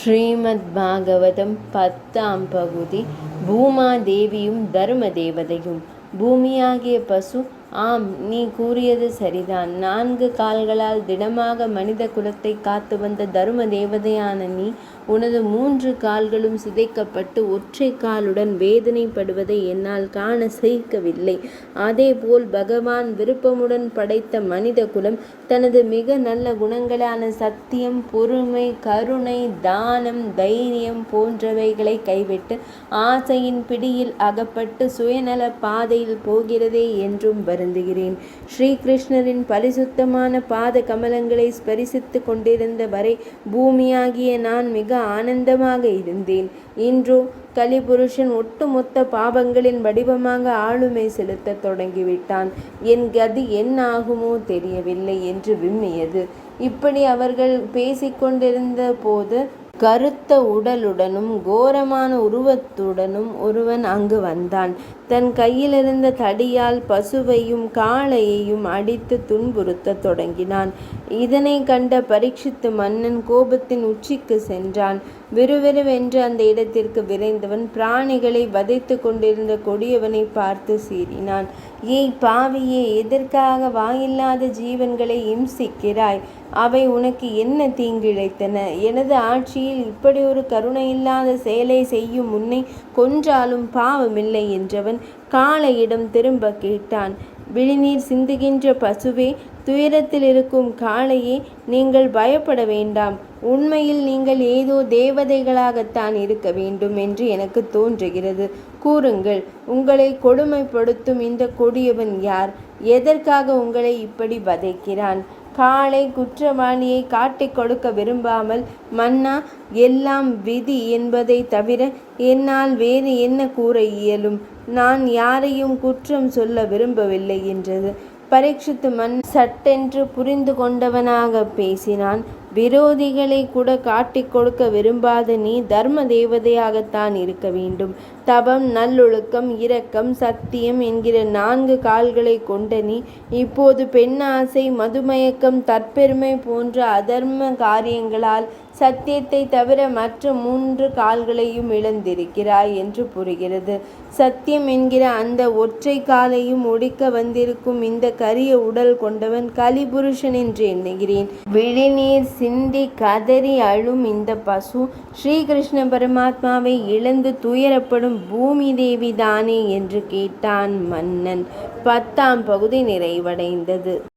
ஸ்ரீமத் பாகவதம் 10ஆம் பகுதி. பூமாதேவியும் தர்ம தேவதையும். பூமியாகிய பசு, ஆம், நீ கூறியது சரிதான். 4 கால்களால் திடமாக மனித குலத்தை காத்து வந்த தர்ம தேவதையான நீ, உனது 3 கால்களும் சிதைக்கப்பட்டு ஒற்றை காலுடன் வேதனைப்படுவதை என்னால் காண சகிக்கவில்லை. அதேபோல் பகவான் விருப்பமுடன் படைத்த மனித குலம் தனது மிக நல்ல குணங்களான சத்தியம், பொறுமை, கருணை, தானம், தைரியம் போன்றவைகளை கைவிட்டு ஆசையின் பிடியில் அகப்பட்டு சுயநல பாதையில் போகிறதே என்றும் வருந்துகிறேன். ஸ்ரீகிருஷ்ணரின் பரிசுத்தமான பாத கமலங்களை ஸ்பரிசித்து கொண்டிருந்த வரை பூமியாகிய நான் மிக ஆனந்தமாக இருந்தேன். இன்றோ கலிபுருஷன் ஒட்டுமொத்த பாவங்களின் வடிவமாக ஆளுமை செலுத்த தொடங்கிவிட்டான். என் கதி என்ன ஆகுமோ தெரியவில்லை என்று விம்மியது. இப்படி அவர்கள் பேசிக்கொண்டிருந்த போது கருத்த உடலுடனும் கோரமான உருவத்துடனும் ஒருவன் அங்கு வந்தான். தன் கையிலிருந்த தடியால் பசுவையும் காளையையும் அடித்து துன்புறுத்த தொடங்கினான். இதனை கண்ட பரீட்சித்து மன்னன் கோபத்தின் உச்சிக்கு சென்றான். விறுவிறுவென்று அந்த இடத்திற்கு விரைந்தவன் பிராணிகளை வதைத்து கொண்டிருந்த கொடியவனை பார்த்து சீறினான். ஏய் பாவியே, எதற்காக வாயில்லாத ஜீவன்களை இம்சிக்கிறாய்? அவை உனக்கு என்ன தீங்கிழைத்தன? எனது ஆட்சியில் இப்படி ஒரு கருணையில்லாத செயலை செய்யும் முன்னை கொன்றாலும் பாவமில்லை என்றவன் காளையிடம் திரும்ப கேட்டான். விழிநீர் சிந்துகின்ற பசுவே, துயரத்தில் இருக்கும் காளையே, நீங்கள் பயப்பட வேண்டாம். உண்மையில் நீங்கள் ஏதோ தேவதைகளாகத்தான் இருக்க வேண்டும் என்று எனக்கு தோன்றுகிறது. கூறுங்கள், உங்களை கொடுமைப்படுத்தும் இந்த கொடியவன் யார்? எதற்காக உங்களை இப்படி வதைக்கிறான்? காளை குற்றவாளியை காட்டிக் கொடுக்க விரும்பாமல், மன்னா, எல்லாம் விதி என்பதை தவிர என்னால் வேறு என்ன கூற இயலும்? நான் யாரையும் குற்றம் சொல்ல விரும்பவில்லை என்றது. பரீட்சித்து மன் சட்டென்று புரிந்து கொண்டவனாக பேசினான். விரோதிகளை கூட காட்டிக் கொடுக்க விரும்பாத நீ தர்ம தேவதையாகத்தான் இருக்க வேண்டும். தவம், நல்லொழுக்கம், இரக்கம், சத்தியம் என்கிற 4 கால்களை கொண்ட நீ இப்போது பெண்ணாசை, மதுமயக்கம், தற்பெருமை போன்ற அதர்ம காரியங்களால் சத்தியத்தை தவிர மற்ற 3 கால்களையும் இழந்திருக்கிறாய் என்று புரிகிறது. சத்தியம் என்கிற அந்த ஒற்றை காலையும் ஒடிக்க வந்திருக்கும் இந்த கரிய உடல் கொண்டவன் கலிபுருஷன் என்று எண்ணுகிறேன். விழிநீர் சிந்தி கதறி அழும் இந்த பசு ஸ்ரீகிருஷ்ண பரமாத்மாவை இழந்து துயரப்படும் பூமி தேவி தானே என்று கேட்டான் மன்னன். 10ஆம் பகுதி நிறைவடைந்தது.